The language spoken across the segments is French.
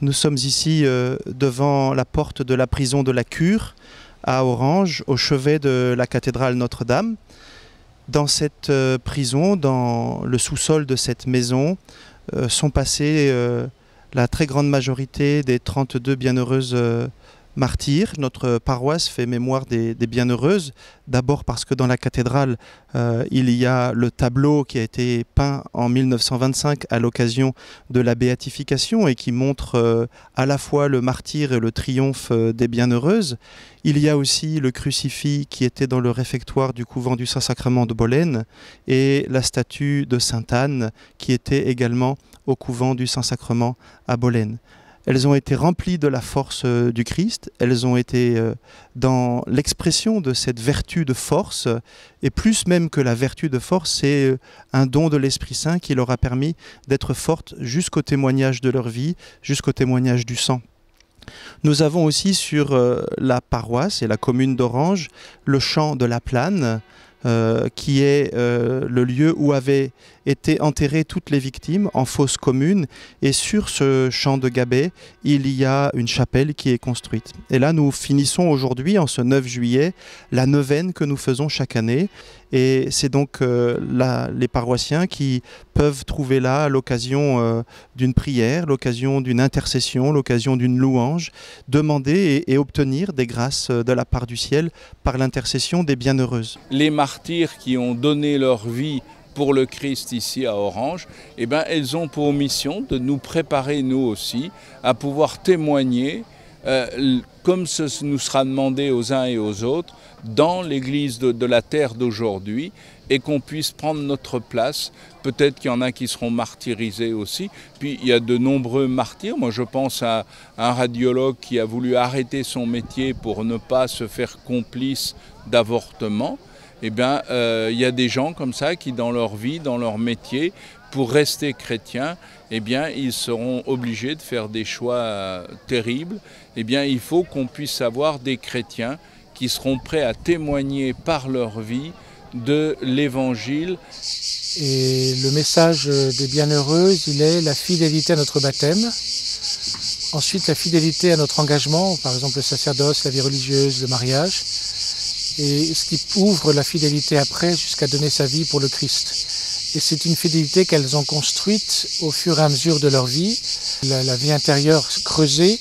Nous sommes ici devant la porte de la prison de la Cure à Orange, au chevet de la cathédrale Notre-Dame. Dans cette prison, dans le sous-sol de cette maison, sont passées la très grande majorité des 32 bienheureuses martyrs. Notre paroisse fait mémoire des bienheureuses, d'abord parce que dans la cathédrale, il y a le tableau qui a été peint en 1925 à l'occasion de la béatification et qui montre à la fois le martyre et le triomphe des bienheureuses. Il y a aussi le crucifix qui était dans le réfectoire du couvent du Saint-Sacrement de Bolène et la statue de Sainte Anne qui était également au couvent du Saint-Sacrement à Bolène. Elles ont été remplies de la force du Christ, elles ont été dans l'expression de cette vertu de force, et plus même que la vertu de force, c'est un don de l'Esprit Saint qui leur a permis d'être fortes jusqu'au témoignage de leur vie, jusqu'au témoignage du sang. Nous avons aussi sur la paroisse et la commune d'Orange le champ de la Plane, qui est le lieu où avaient été enterrées toutes les victimes en fosse commune, et sur ce champ de Gabet il y a une chapelle qui est construite. Et là nous finissons aujourd'hui, en ce 9 juillet, la neuvaine que nous faisons chaque année, et c'est donc les paroissiens qui peuvent trouver là l'occasion d'une prière, l'occasion d'une intercession, l'occasion d'une louange, demander et obtenir des grâces de la part du ciel par l'intercession des bienheureuses. Les martyrs qui ont donné leur vie pour le Christ ici à Orange, eh bien, elles ont pour mission de nous préparer nous aussi à pouvoir témoigner, comme ce nous sera demandé aux uns et aux autres, dans l'Église de la terre d'aujourd'hui, et qu'on puisse prendre notre place. Peut-être qu'il y en a qui seront martyrisés aussi. Puis il y a de nombreux martyrs. Moi je pense à un radiologue qui a voulu arrêter son métier pour ne pas se faire complice d'avortement. Eh bien, il y a des gens comme ça qui, dans leur vie, dans leur métier, pour rester chrétiens, eh bien, ils seront obligés de faire des choix terribles. Eh bien, il faut qu'on puisse avoir des chrétiens qui seront prêts à témoigner par leur vie de l'Évangile. Et le message des bienheureuses, il est la fidélité à notre baptême. Ensuite, la fidélité à notre engagement, par exemple le sacerdoce, la vie religieuse, le mariage. Et ce qui ouvre la fidélité après jusqu'à donner sa vie pour le Christ. Et c'est une fidélité qu'elles ont construite au fur et à mesure de leur vie. La vie intérieure creusée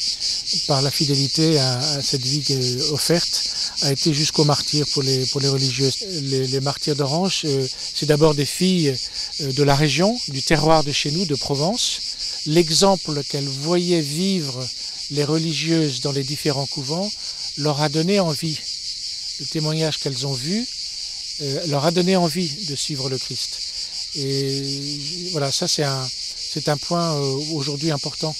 par la fidélité à cette vie offerte a été jusqu'au martyr pour les religieuses. Les martyrs d'Orange, c'est d'abord des filles de la région, du terroir de chez nous, de Provence. L'exemple qu'elles voyaient vivre les religieuses dans les différents couvents leur a donné envie. Le témoignage qu'elles ont vu leur a donné envie de suivre le Christ. Et voilà, ça c'est un point aujourd'hui important.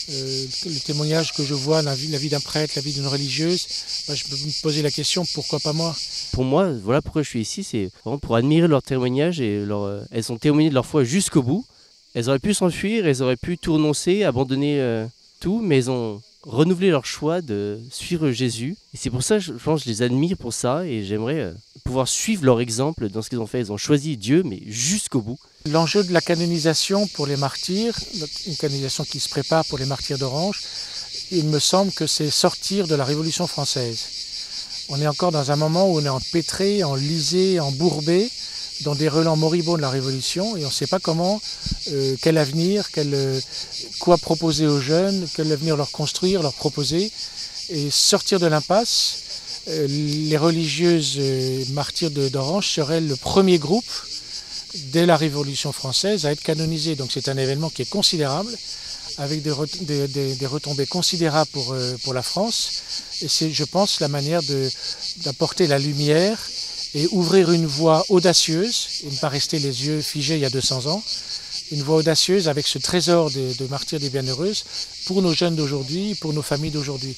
Le témoignage que je vois, la vie d'un prêtre, la vie d'une religieuse, je peux me poser la question, pourquoi pas moi? Pour moi, voilà pourquoi je suis ici, c'est vraiment pour admirer leur témoignage. Et elles ont témoigné de leur foi jusqu'au bout. Elles auraient pu s'enfuir, elles auraient pu tout renoncer, abandonner tout, mais elles ont renouvelé leur choix de suivre Jésus. Et c'est pour ça, je pense, je les admire pour ça, et j'aimerais pouvoir suivre leur exemple dans ce qu'ils ont fait. Ils ont choisi Dieu, mais jusqu'au bout. L'enjeu de la canonisation pour les martyrs, une canonisation qui se prépare pour les martyrs d'Orange, il me semble que c'est sortir de la Révolution française. On est encore dans un moment où on est empêtré, enlisé, embourbé dans des relents moribonds de la Révolution, et on ne sait pas comment, quel avenir, quoi proposer aux jeunes, quel avenir leur construire, leur proposer, et sortir de l'impasse. Les religieuses martyrs d'Orange seraient le premier groupe dès la Révolution française à être canonisé. Donc c'est un événement qui est considérable, avec des retombées considérables pour la France. Et c'est, je pense, la manière d'apporter la lumière et ouvrir une voie audacieuse, et ne pas rester les yeux figés il y a 200 ans, une voie audacieuse avec ce trésor de martyrs des bienheureuses pour nos jeunes d'aujourd'hui, pour nos familles d'aujourd'hui.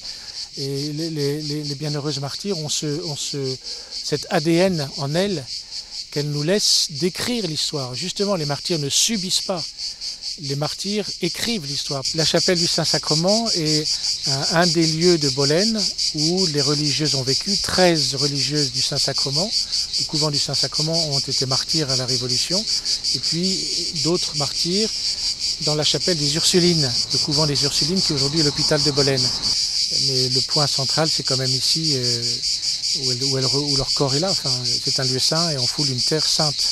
Et les bienheureuses martyrs ont cet ADN en elles qu'elles nous laissent décrire l'histoire. Justement, les martyrs ne subissent pas. Les martyrs écrivent l'histoire. La chapelle du Saint-Sacrement est un des lieux de Bolène où les religieuses ont vécu. 13 religieuses du Saint-Sacrement, du couvent du Saint-Sacrement, ont été martyrs à la Révolution. Et puis d'autres martyrs dans la chapelle des Ursulines, le couvent des Ursulines qui aujourd'hui est l'hôpital de Bolène. Mais le point central, c'est quand même ici où leur corps est là. Enfin, c'est un lieu saint et on foule une terre sainte.